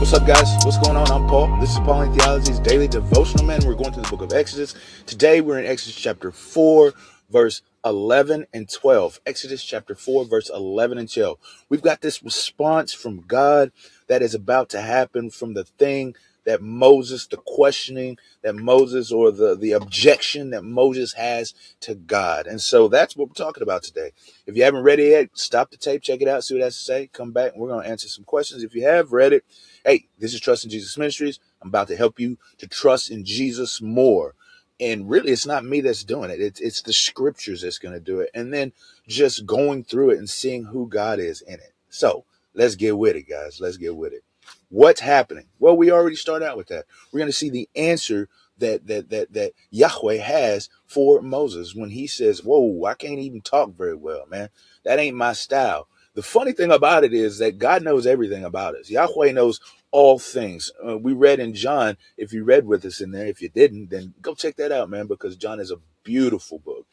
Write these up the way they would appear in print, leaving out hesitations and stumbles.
What's up, guys? What's going on? I'm Paul. This is Pauline Theology's daily devotional, man. We're going through the book of Exodus. Today, we're in Exodus chapter 4, verse 11 and 12. Exodus chapter 4, verse 11 and 12. We've got this response from God that is about to happen from the thing that Moses, the questioning that Moses, or the objection that Moses has to God. And so that's what we're talking about today. If you haven't read it yet, stop the tape, check it out, see what it has to say. Come back, and we're going to answer some questions. If you have read it, hey, this is Trust in Jesus Ministries. I'm about to help you to trust in Jesus more. And really, it's not me that's doing it. It's the scriptures that's going to do it. And then just going through it and seeing who God is in it. So let's get with it, guys. Let's get with it. What's happening? Well, we already started out with that. We're going to see the answer that Yahweh has for Moses when he says, whoa, I can't even talk very well, man. That ain't my style. The funny thing about it is that God knows everything about us. Yahweh knows all things. We read in John, if you read with us in there, if you didn't, then go check that out, man, because John is a beautiful book.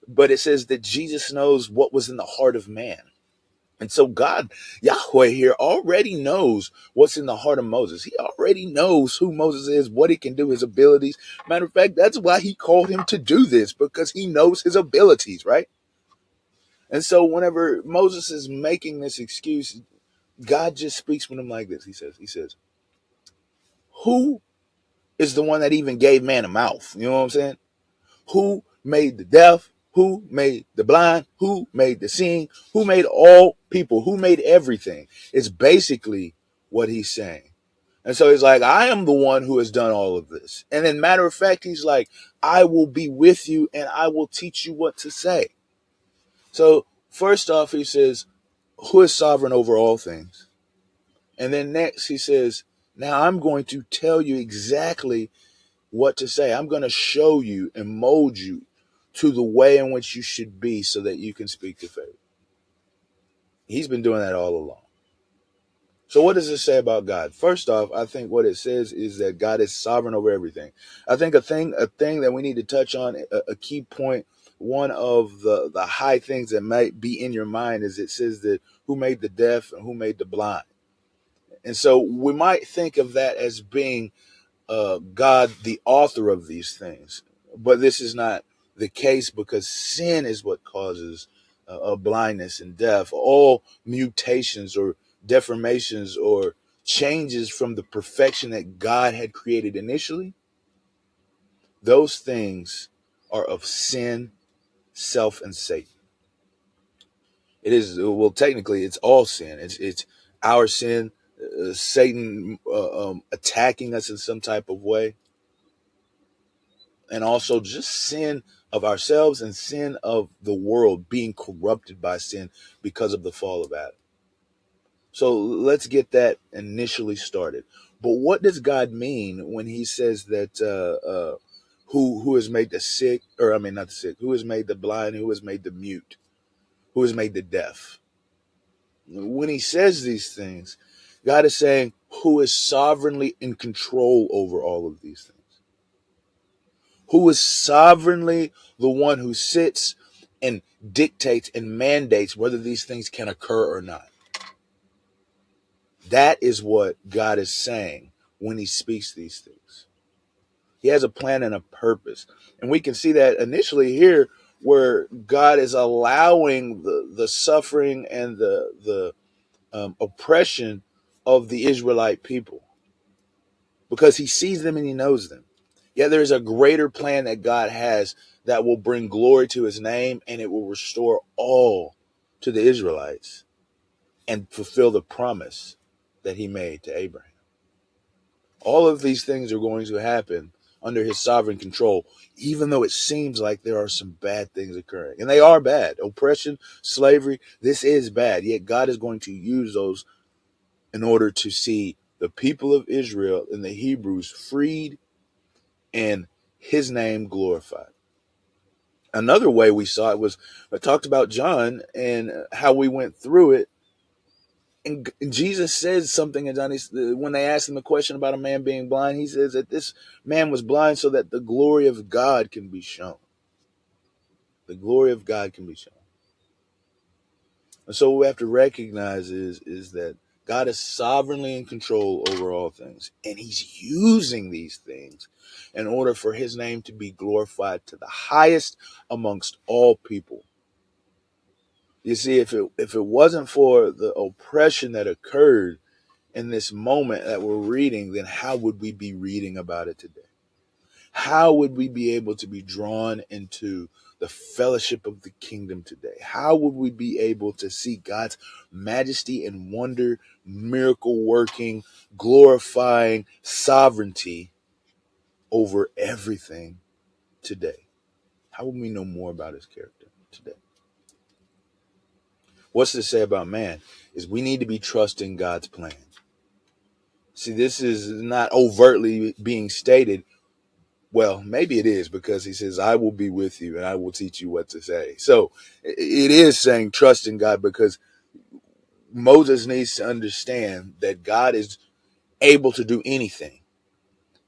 But it says that Jesus knows what was in the heart of man. And so God, Yahweh here already knows what's in the heart of Moses. He already knows who Moses is, what he can do, his abilities. Matter of fact, that's why he called him to do this, because he knows his abilities, right? And so whenever Moses is making this excuse, God just speaks with him like this. He says, who is the one that even gave man a mouth? You know what I'm saying? Who made the deaf? Who made the blind? Who made the seeing? Who made all people? Who made everything? It's basically what he's saying. And so he's like, I am the one who has done all of this. And then matter of fact, he's like, I will be with you and I will teach you what to say. So first off, he says, who is sovereign over all things? And then next he says, now I'm going to tell you exactly what to say. I'm going to show you and mold you to the way in which you should be so that you can speak to faith. He's been doing that all along. So what does it say about God? First off, I think what it says is that God is sovereign over everything. I think a thing that we need to touch on, a key point, one of the high things that might be in your mind is it says that who made the deaf and who made the blind. And so we might think of that as being God, the author of these things. But this is not the case, because sin is what causes blindness and death. All mutations or deformations or changes from the perfection that God had created initially, those things are of sin, self, and Satan. It is, well, technically, it's all sin. It's our sin, Satan attacking us in some type of way, and also just sin of ourselves and sin of the world being corrupted by sin because of the fall of Adam. So let's get that initially started. But what does God mean when he says that who has made the sick, or I mean not the sick, who has made the blind, who has made the mute, who has made the deaf? When he says these things, God is saying who is sovereignly in control over all of these things. Who is sovereignly the one who sits and dictates and mandates whether these things can occur or not. That is what God is saying when he speaks these things. He has a plan and a purpose. And we can see that initially here, where God is allowing the suffering and the oppression of the Israelite people, because he sees them and he knows them. Yet there's a greater plan that God has that will bring glory to his name, and it will restore all to the Israelites and fulfill the promise that he made to Abraham. All of these things are going to happen under his sovereign control, even though it seems like there are some bad things occurring. And they are bad. Oppression, slavery, this is bad. Yet God is going to use those in order to see the people of Israel and the Hebrews freed and his name glorified. Another way we saw it was, I talked about John and how we went through it. And Jesus says something in John, when they asked him a question about a man being blind, he says that this man was blind so that the glory of God can be shown. The glory of God can be shown. And so what we have to recognize is that God is sovereignly in control over all things, and he's using these things in order for his name to be glorified to the highest amongst all people. You see, if it wasn't for the oppression that occurred in this moment that we're reading, then how would we be reading about it today? How would we be able to be drawn into the fellowship of the kingdom today? How would we be able to see God's majesty and wonder, miracle working, glorifying sovereignty over everything today? How would we know more about his character today? What's to say about man is we need to be trusting God's plan. See, this is not overtly being stated. Well, maybe it is, because he says, I will be with you and I will teach you what to say. So it is saying trust in God, because Moses needs to understand that God is able to do anything.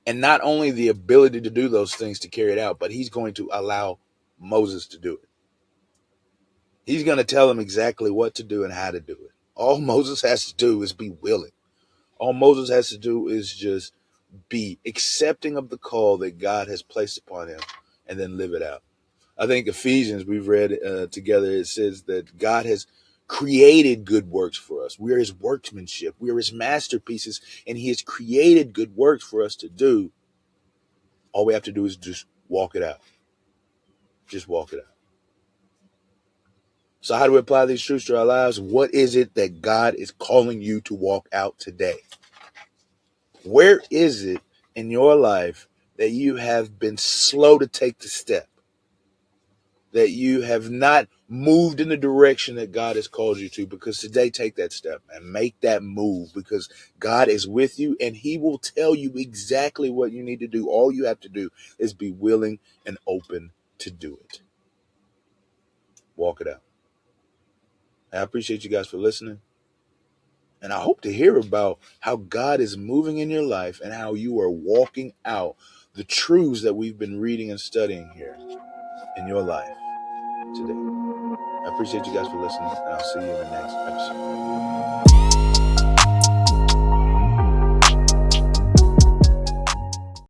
And not only the ability to do those things to carry it out, but he's going to allow Moses to do it. He's going to tell him exactly what to do and how to do it. All Moses has to do is be willing. All Moses has to do is just be accepting of the call that God has placed upon him and then live it out. I think Ephesians, we've read together, it says that God has created good works for us. We are his workmanship. We are his masterpieces, and he has created good works for us to do. All we have to do is just walk it out. Just walk it out. So how do we apply these truths to our lives? What is it that God is calling you to walk out today? Where is it in your life that you have been slow to take the step? That you have not moved in the direction that God has called you to? Because today, take that step and make that move, because God is with you and he will tell you exactly what you need to do. All you have to do is be willing and open to do it. Walk it out. I appreciate you guys for listening. And I hope to hear about how God is moving in your life and how you are walking out the truths that we've been reading and studying here in your life today. I appreciate you guys for listening, and I'll see you in the next episode.